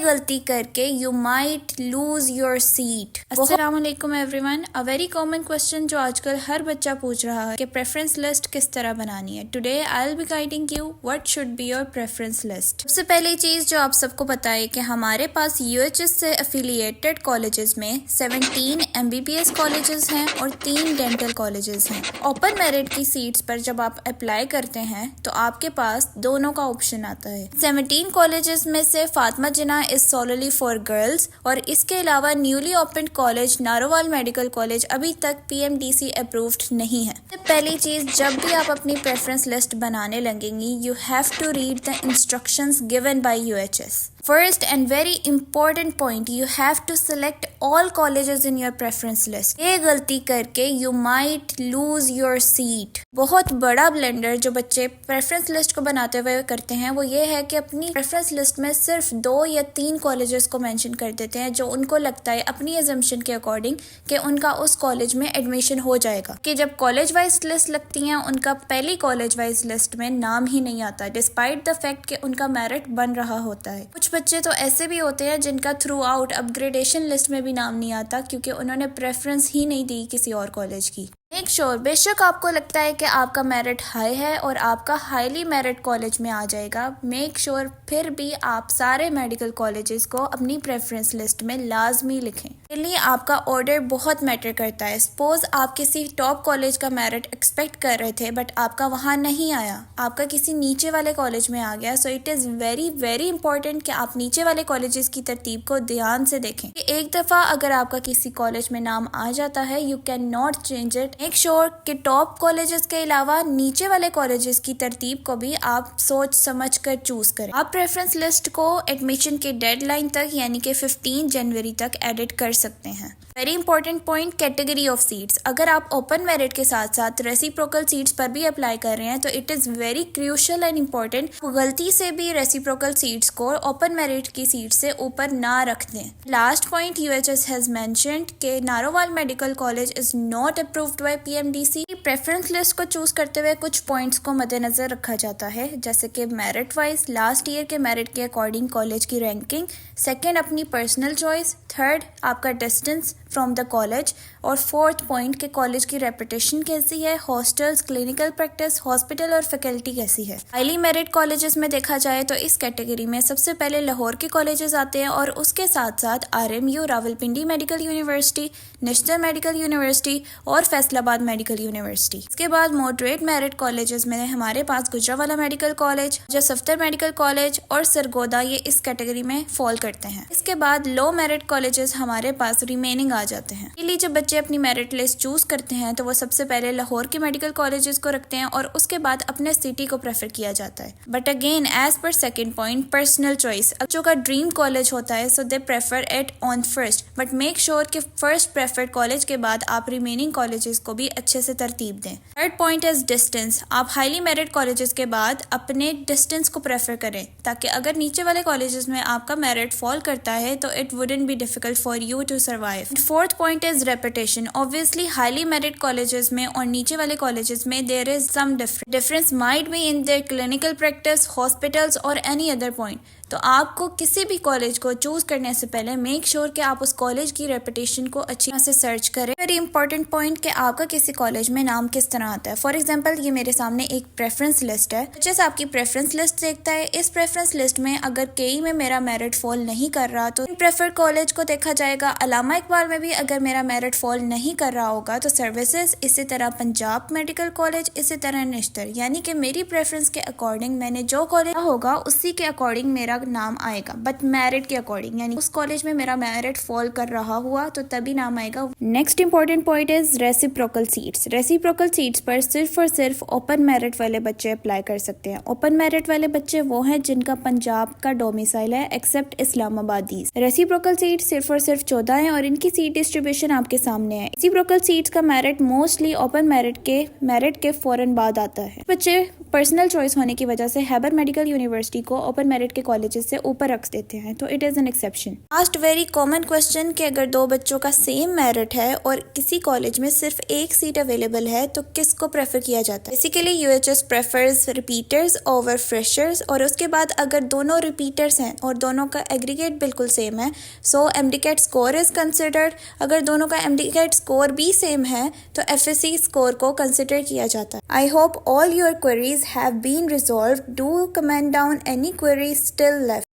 गलती करके you might lose your seat. अस्सलाम वालेकुम everyone. A very common question जो आजकल हर बच्चा पूछ रहा है कि प्रेफरेंस लिस्ट किस तरह बनानी है। Today I will be guiding you what should be your preference list. सबसे पहली चीज जो आप सबको पता है कि हमारे पास यूएचएस से एफिलिएटेड कॉलेजेस में 17 एमबीबीएस कॉलेजेस हैं और 3 डेंटल कॉलेजेस हैं। ओपन मेरिट की सीट्स पर जब आप अप्लाई करते हैं तो आपके पास दोनों का ऑप्शन आता है। 17 कॉलेजेस में से फातिमा जिन्ना इज सोलली फॉर गर्ल्स और इसके अलावा newly open college Narowal medical college अभी तक पीएमडीसी अप्रूव्ड नहीं है। पहली चीज, जब भी आप अपनी प्रेफरेंस लिस्ट बनाने लगेंगी you have to read the instructions given by UHS. First and very important point, you have to select all colleges in your preference list. ये गलती करके you might lose your seat. बहुत बड़ा blender जो बच्चे preference list को बनाते हुए करते हैं वो ये है कि अपनी प्रेफरेंस लिस्ट में सिर्फ 2 या 3 कॉलेजेस को मेंशन कर देते हैं जो उनको लगता है अपनी एजम्पशन के अकॉर्डिंग कि उनका उस कॉलेज में एडमिशन हो जाएगा। कि जब कॉलेज वाइज लिस्ट लगती हैं उनका पहली कॉलेज वाइज लिस्ट में नाम ही नहीं आता डिस्पाइट द फैक्ट कि उनका मेरिट बन रहा होता है। कुछ बच्चे तो ऐसे भी होते हैं जिनका थ्रू आउट अपग्रेडेशन लिस्ट में भी नाम नहीं आता क्योंकि उन्होंने प्रेफरेंस ही नहीं दी किसी और कॉलेज की। मेक श्योर बेशक आपको लगता है कि आपका मेरिट हाई है और आपका हाईली मेरिट कॉलेज में आ जाएगा, मेक श्योर फिर भी आप सारे मेडिकल कॉलेजेस को अपनी प्रेफरेंस लिस्ट में लाजमी लिखें। इसके लिए आपका ऑर्डर बहुत मैटर करता है। सपोज आप किसी टॉप कॉलेज का मेरिट एक्सपेक्ट कर रहे थे बट आपका वहाँ नहीं आया, आपका किसी नीचे वाले कॉलेज में आ गया। So it is very very important कि आप नीचे वाले कॉलेजेस की तरतीब को ध्यान से देखें। एक दफ़ा अगर आपका किसी कॉलेज में नाम आ जाता है you can not change it. Make sure कि टॉप कॉलेजेस के अलावा नीचे वाले कॉलेजेस की तरतीब को भी आप सोच समझ कर चूज करें। आप प्रेफरेंस लिस्ट को एडमिशन के डेडलाइन तक यानी कि 15 जनवरी तक एडिट कर सकते हैं। Very important point, category of seats. अगर आप ओपन मेरिट के साथ साथ रेसिप्रोकल सीट्स पर भी अप्लाई कर रहे हैं तो it is very crucial and important गलती से भी रेसिप्रोकल सीट्स को ओपन मेरिट की सीट से ऊपर ना रख दें। Last point, UHS has mentioned कि Narowal medical college is not approved by PMDC. Preference list को चूज करते हुए कुछ पॉइंट्स को मद्देनजर रखा जाता है जैसे कि मेरिट वाइज, लास्ट ईयर के मेरिट के अकॉर्डिंग कॉलेज की रैंकिंग, सेकेंड अपनी पर्सनल चॉइस, थर्ड आपका डिस्टेंस फ्रॉम द कॉलेज और फोर्थ पॉइंट के कॉलेज की रेपुटेशन कैसी है, हॉस्टल्स, क्लिनिकल प्रैक्टिस, हॉस्पिटल और फैकल्टी कैसी है। हाईली मेरिट कॉलेजेस में देखा जाए तो इस कैटेगरी में सबसे पहले लाहौर के कॉलेजेस आते हैं और उसके साथ साथ RMU, Rawalpindi medical university, national medical university और फैसलाबाद मेडिकल यूनिवर्सिटी। इसके बाद मॉडरेट मेरिट कॉलेजेस में हमारे पास गुजरावाला मेडिकल कॉलेज, सफ्तर मेडिकल कॉलेज और सरगोदा, ये इस कैटेगरी में फॉल करते हैं। इसके बाद लो मेरिट कॉलेजेस हमारे पास रिमेनिंग आ जाते हैं। इसलिए जब बच्चे अपनी मेरिट लिस्ट चूज करते हैं तो वो सबसे पहले लाहौर के मेडिकल कॉलेजेस को रखते हैं और उसके बाद अपने सिटी को प्रेफर किया जाता है। But again as per second point, personal choice. बच्चों का ड्रीम कॉलेज होता है so they prefer it on first, but make sure कि फर्स्ट प्रेफर्ड कॉलेज के बाद आप रिमेनिंग कॉलेजेस को भी अच्छे से तरतीब दें। Third point is distance. आप हाईली मेरिट कॉलेजेस के बाद अपने डिस्टेंस को प्रेफर करें ताकि अगर नीचे वाले कॉलेजेस में आपका मेरिट फॉल करता है तो it wouldn't be difficult for you to survive. Fourth point is reputation. Obviously highly merit colleges में और नीचे वाले कॉलेजेस में there is some difference might be in their clinical practice, hospitals और एनी अदर पॉइंट। तो आपको किसी भी कॉलेज को चूज करने से पहले मेक श्योर कि आप उस कॉलेज की रेपुटेशन को अच्छी तरह से सर्च करें। वेरी इंपॉर्टेंट पॉइंट कि आपका किसी कॉलेज में नाम किस तरह आता है। फॉर एग्जांपल ये मेरे सामने एक प्रेफरेंस लिस्ट है। जैसे आपकी प्रेफरेंस लिस्ट देखता है, इस प्रेफरेंस लिस्ट में अगर केई में मेरा मेरिट फॉल नहीं कर रहा तो प्रेफर कॉलेज को देखा जाएगा। अलामा इकबाल में भी अगर मेरा मेरिट फॉल नहीं कर रहा होगा तो सर्विसेज, इसी तरह पंजाब मेडिकल कॉलेज, इसी तरह नेशनल। यानी कि मेरी प्रेफरेंस के अकॉर्डिंग मैंने जो कॉलेज होगा उसी के अकॉर्डिंग मेरा नाम आएगा, बट मेरिट के अकॉर्डिंग, यानी उस कॉलेज में मेरा मेरिट फॉल कर रहा हुआ तो तभी नाम आएगा। Next important point is reciprocal seats. Reciprocal seats पर सिर्फ और सिर्फ ओपन मेरिट वाले बच्चे अप्लाई कर सकते हैं। ओपन मेरिट वाले बच्चे वो हैं जिनका पंजाब का डोमिसाइल है एक्सेप्ट इस्लामाबादीज। रेसिप्रोकल सीट सिर्फ और सिर्फ 14 है और इनकी सीट डिस्ट्रीब्यूशन आपके सामने है। रेसिप्रोकल सीट्स का मेरिट मोस्टली ओपन मेरिट के फौरन बाद आता है। बच्चे पर्सनल चॉइस होने की वजह से हैबर मेडिकल यूनिवर्सिटी को ओपन मेरिट के कॉलेज कॉलेजेस से ऊपर रख देते हैं, तो it is an exception. Last very common question कि अगर दो बच्चों का सेम मेरिट है और किसी कॉलेज में सिर्फ एक सीट अवेलेबल है तो किसको प्रेफर किया जाता है? Basically UHS prefers repeaters over freshers, और उसके बाद अगर दोनों रिपीटर्स हैं और दोनों का एग्रीगेट बिल्कुल सेम है, सो MDCAT स्कोर इज कंसिडर्ड। अगर दोनों का MDCAT स्कोर भी सेम है तो FSC स्कोर को कंसिडर किया जाता है। I hope all your queries have been resolved. Do comment down any queries still left.